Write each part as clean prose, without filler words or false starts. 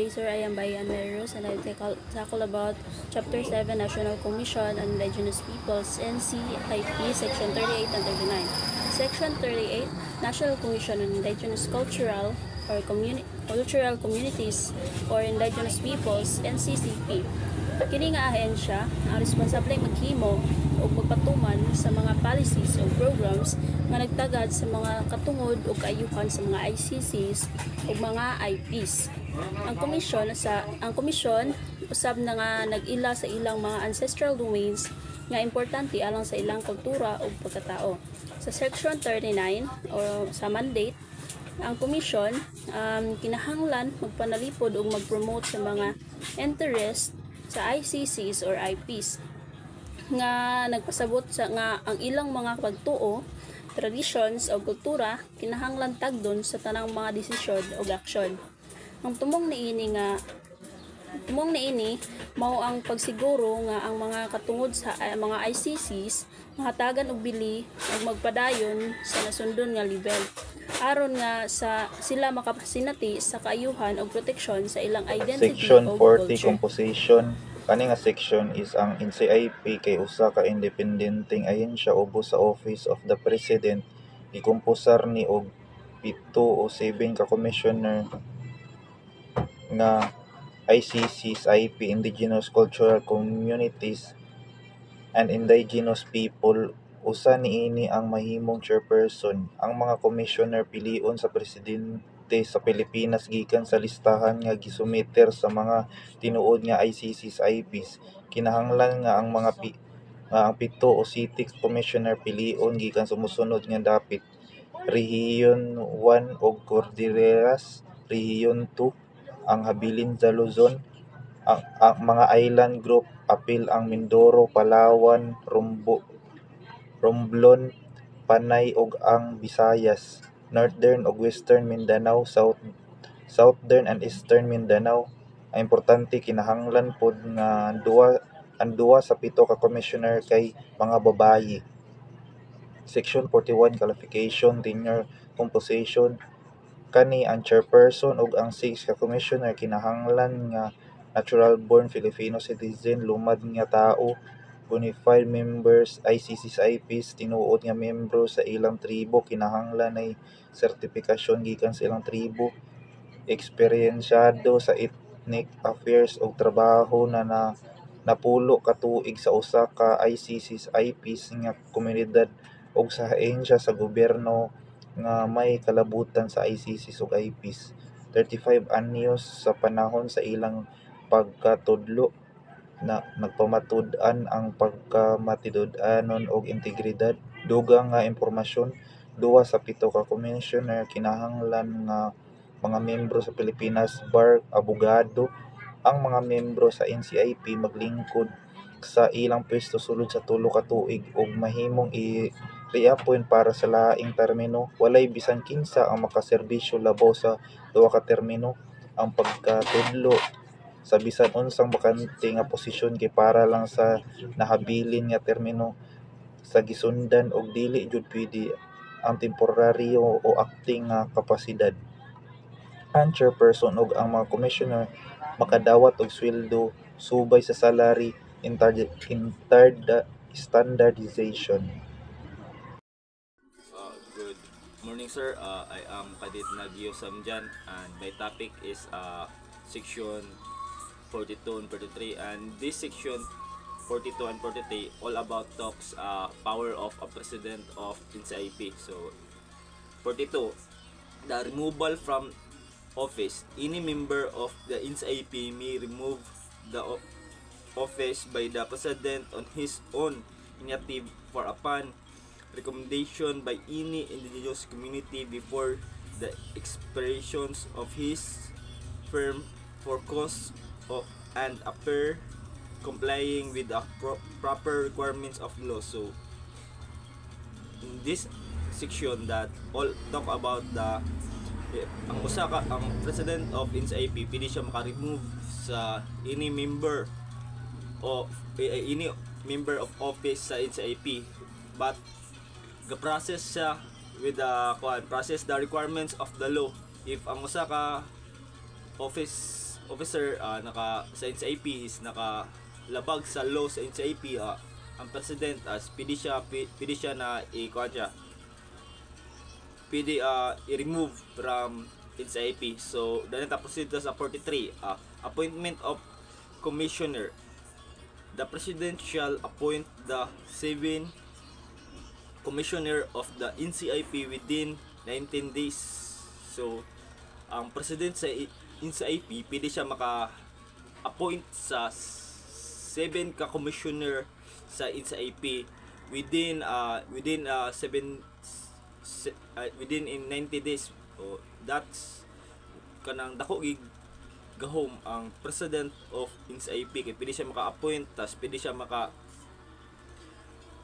today, sir. I am Bayan Meros and I will tackle about Chapter 7, National Commission on Indigenous Peoples, NCIP, Section 38 and 39. Section 38, National Commission on Indigenous Cultural Communities or Indigenous Peoples, NCCP. Kini nga ahensya ang responsable maghimo o magpatuman sa mga policies o programs nga nagtagad sa mga katungod o kaayuhan sa mga ICCs o mga IPs. Ang komisyon usab na nga nag-ila sa ilang mga ancestral domains nga importante alang sa ilang kultura o pagkatao. Sa Section 39 o sa mandate, ang komisyon kinahanglan magpanalipod o mag-promote sa mga interest sa ICCs or IPs nga nagpasabot sa nga ang ilang mga pagtuo, traditions o kultura kinahanglan tagdon sa tanang mga desisyon o aksyon. Ang tumong niini mao ang pagsiguro nga ang mga katungod sa mga ICCs mahatagan og bili ug magpadayon sa nasundon nga level aron nga sila makapasinati sa kaayuhan o proteksyon sa ilang identity Section o 40 culture. Composition. Kani nga section is ang NCIP kay usa ka independenteng ahensya ubos sa Office of the President. Gikumpusar ni og 7 o 7 ka commissioner nga ICCs, IP, Indigenous Cultural Communities and Indigenous People. Usa niini ang mahimong chairperson. Ang mga commissioner pilion sa presidente sa Pilipinas gikan sa listahan nga gisumiter sa mga tinuod nga ICCs, IPs. Kinahanglan nga ang mga ang 7 o 6 commissioner pilion gikan sumusunod nga dapit: Rehiyon 1 og Cordilleras, Rehiyon 2 ang Habilin sa Luzon, ang mga island group apil ang Mindoro, Palawan, Romblon, Panay ug ang Visayas, Northern ug Western Mindanao, Southern and Eastern Mindanao. Ang importante kinahanglan pod nga ang duwa sa 7 ka commissioner kay mga babayi. Section 41 Qualification, Tenure, Composition. Kani ang chairperson ug ang 6 ka commissioner kinahanglan nga natural born Filipino citizen, lumad nga tao, bona fide members ICCs, IPs, tinuod nga membro sa ilang tribo, kinahanglan ay sertipikasyon gikan sa ilang tribo, eksperyensyado sa ethnic affairs ug trabaho na napulo ka tuig sa usa ka ICCs, IPs nga komunidad ug sa ahensya sa gobyerno nga may kalabutan sa ICCs ug IPs. 35 anyos sa panahon sa ilang pagkatudlo na nagpamatud-an ang pagkamatinud-anon og integridad. Dugang nga impormasyon, duwa sa 7 ka commissioner kinahanglan nga mga membro sa Pilipinas Bar, abogado. Ang mga membro sa NCIP maglingkod sa ilang pwesto sulod sa 3 ka tuig ug mahimong i-reappoint para sa laing termino. Walay bisan kinsa ang makaserbisyo labaw sa 2 ka termino. Ang pagkatudlo sa bisan unsang bakante nga posisyon kay para lang sa nahabilin nga termino sa gisundan ug dili jud pwede ang temporaryo o acting nga kapasidad. Ang chairperson ug ang mga commissioner makadawat og sweldo subay sa salary standardization. Good morning, sir. I am Kadit Nagio Samjan and my topic is section 42 and 43, and this section 42 and 43 all about talks power of a president of NCIP. So 42, the removal from office. Any member of the NCIP may remove the office by the president on his own initiative for upon recommendation by any indigenous community before the expirations of his term for cause and appear complying with the proper requirements of law. So in this section that all talk about the ang president of NCIP pwede siya maka-remove sa any member of office sa NCIP, but ga-process siya with the process the requirements of the law. If ang usa ka office officer naka sa NCIP is nakalabag sa law sa NCIP, ang president as pwede siya na i-kuha siya, pwede i-remove from NCIP. So dahil tapos dito sa 43, appointment of commissioner. The president shall appoint the 7 commissioner of the NCIP within 19 days. So ang president sa NCIP pwede siya maka-appoint sa 7 ka commissioner sa NCIP within in 90 days. So that's kanang dako gig gahom ang president of NCIP kay pwede siya maka-appoint, tas pwede siya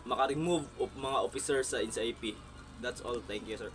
maka-remove of mga officers sa NCIP. That's all. Thank you, sir.